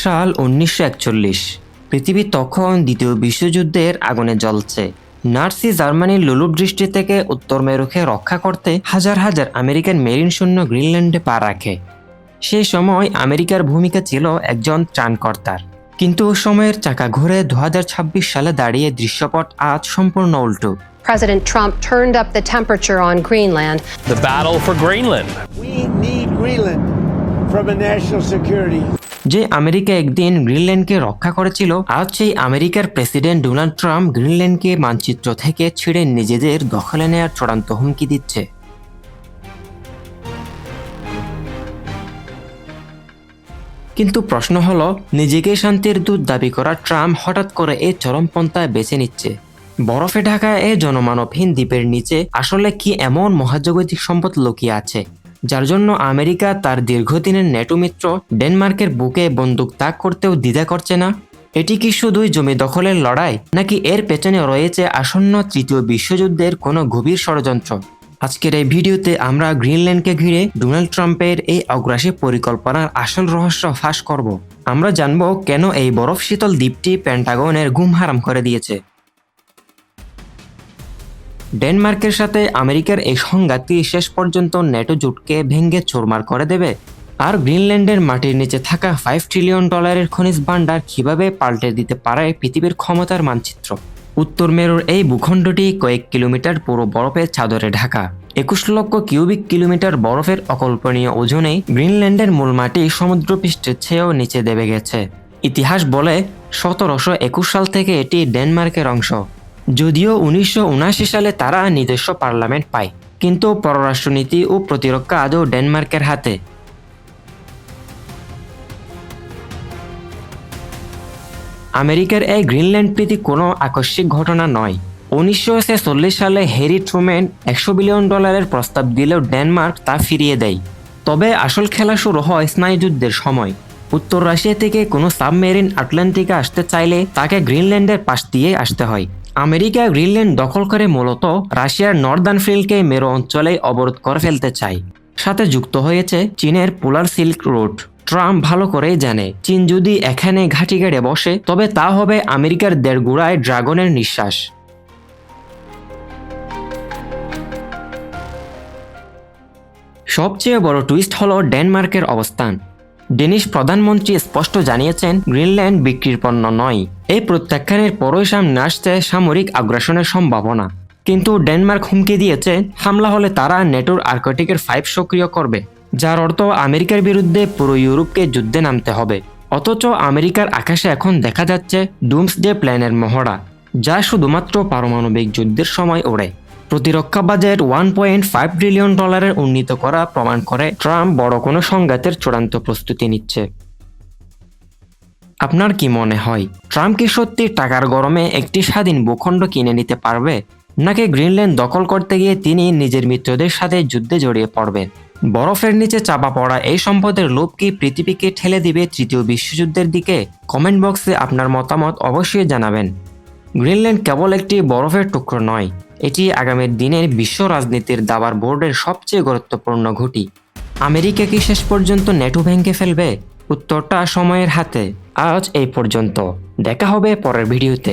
সাল 1941। পৃথিবী তখন দ্বিতীয় বিশ্বযুদ্ধের আগুনে জ্বলছে। নাৎসি জার্মানির লোলুপ দৃষ্টি থেকে উত্তর মেরুকে রক্ষা করতে হাজার হাজার আমেরিকান মেরিন সৈন্য গ্রিনল্যান্ডে পা রাখে। সেই সময় আমেরিকার ভূমিকা ছিল একজন ত্রাণকর্তার। কিন্তু সময়ের চাকা ঘুরে 2026 সালে দাঁড়িয়ে দৃশ্যপট আজ সম্পূর্ণ উল্টো। President Trump turned up the temperature on Greenland. The battle for Greenland. We need Greenland from a national security. যে আমেরিকা একদিন গ্রিনল্যান্ডকে রক্ষা করেছিল, আজ সেই আমেরিকার প্রেসিডেন্ট ডোনাল্ড ট্রাম্প গ্রিনল্যান্ডকে মানচিত্র থেকে ছিঁড়ে নিজেদের দখলে নেওয়ার চূড়ান্ত হুমকি দিচ্ছে। কিন্তু প্রশ্ন হলো, নিজেকে শান্তির দূত দাবি করা ট্রাম্প হঠাৎ করে এই চরমপন্থায় বেছে নিচ্ছে। বরফে ঢাকা এই জনমানবহীন দ্বীপের নিচে আসলে কি এমন মহাজাগতিক সম্পদ লুকিয়ে আছে, যার জন্য আমেরিকা তার দীর্ঘদিনের ন্যাটো মিত্র ডেনমার্কের বুকে বন্দুক তাক করতেও দ্বিধা করছে না? এটি কি শুধুই জমি দখলের লড়াই, নাকি এর পেছনে রয়েছে আসন্ন তৃতীয় বিশ্বযুদ্ধের কোনো গভীর ষড়যন্ত্র? আজকের এই ভিডিওতে আমরা গ্রিনল্যান্ডকে ঘিরে ডোনাল্ড ট্রাম্পের এই অগ্রাসী পরিকল্পনার আসল রহস্য ফাঁস করব। আমরা জানব কেন এই বরফ শীতল দ্বীপটি পেন্টাগনের ঘুম হারাম করে দিয়েছে। ডেনমার্কের সাথে আমেরিকার এই সংঘাতটি শেষ পর্যন্ত ন্যাটো জোটকে ভেঙে চুরমার করে দেবে। আর গ্রিনল্যান্ডের মাটির নিচে থাকা $5 ট্রিলিয়ন খনিজ ভাণ্ডার কিভাবে পাল্টে দিতে পারে পৃথিবীর ক্ষমতার মানচিত্র। উত্তর মেরুর এই ভূখণ্ডটি কয়েক কিলোমিটার পুরো বরফের চাদরে ঢাকা। 21 লক্ষ কিউবিক কিলোমিটার বরফের অকল্পনীয় ওজনেই গ্রিনল্যান্ডের মূল মাটি সমুদ্রপৃষ্ঠের চেয়েও নিচে দেবে গেছে। ইতিহাস বলে 1721 সাল থেকে এটি ডেনমার্কের অংশ। যদিও 1979 সালে তারা নিজস্ব পার্লামেন্ট পায়, কিন্তু পররাষ্ট্রনীতি ও প্রতিরক্ষা আদৌ ডেনমার্কের হাতে। আমেরিকার এই গ্রিনল্যান্ড প্রীতি কোনো আকস্মিক ঘটনা নয়। 1946 সালে হ্যারি ট্রুম্যান $100 বিলিয়ন প্রস্তাব দিলেও ডেনমার্ক তা ফিরিয়ে দেয়। তবে আসল খেলা শুরু হয় স্নায়ুযুদ্ধের সময়। উত্তর রাশিয়া থেকে কোনো সাবমেরিন আটলান্টিকে আসতে চাইলে তাকে গ্রিনল্যান্ডের পাশ দিয়ে আসতে হয়। আমেরিকা গ্রিনল্যান্ড দখল করে মূলত রাশিয়ার নর্দার্ন ফ্রিলকে মেরু অঞ্চলে অবরোধ করে ফেলতে চায়। সাথে যুক্ত হয়েছে চীনের পোলার সিল্ক রুট। ট্রাম্প ভালো করেই জানে, চীন যদি এখানে ঘাঁটি গেড়ে বসে, তবে তা হবে আমেরিকার দেড়গুড়ায় ড্রাগনের নিঃশ্বাস। সবচেয়ে বড় টুইস্ট হলো ডেনমার্কের অবস্থান। ডেনিশ প্রধানমন্ত্রী স্পষ্ট জানিয়েছেন, গ্রিনল্যান্ড বিক্রির পণ্য নয়। এই প্রত্যাখ্যানের পরই সামনে আসছে সামরিক আগ্রাসনের সম্ভাবনা। কিন্তু ডেনমার্ক হুমকি দিয়েছে, হামলা হলে তারা নেটোর আর্কটিকের 5 সক্রিয় করবে, যার অর্থ আমেরিকার বিরুদ্ধে পুরো ইউরোপকে যুদ্ধে নামতে হবে। অথচ আমেরিকার আকাশে এখন দেখা যাচ্ছে ডুমসডে প্ল্যানের মহড়া, যা শুধুমাত্র পারমাণবিক যুদ্ধের সময় ওড়ে। প্রতিরক্ষা বাজেট $1.5 ট্রিলিয়ন উন্নীত করা প্রমাণ করে ট্রাম্প বড় কোনো সংঘাতের চূড়ান্ত প্রস্তুতি নিচ্ছে। আপনার কি মনে হয়, ট্রাম্প কি সত্যি টাকার গরমে একটি স্বাধীন ভূখণ্ড কিনে নিতে পারবে, নাকি গ্রিনল্যান্ড দখল করতে গিয়ে তিনি নিজের মিত্রদের সাথে যুদ্ধে জড়িয়ে পড়বেন? বরফের নিচে চাপা পড়া এই সম্পদের লোভ কি পৃথিবীকে ঠেলে দিবে তৃতীয় বিশ্বযুদ্ধের দিকে? কমেন্ট বক্সে আপনার মতামত অবশ্যই জানাবেন। গ্রিনল্যান্ড কেবল একটি বরফের টুকরো নয়, এটি আগামী দিনের বিশ্ব রাজনীতির দাবার বোর্ডের সবচেয়ে গুরুত্বপূর্ণ ঘুঁটি। আমেরিকা কি শেষ পর্যন্ত ন্যাটো ভেঙে ফেলবে? উত্তরটা সময়ের হাতে। আজ এই পর্যন্ত, দেখা হবে পরের ভিডিওতে।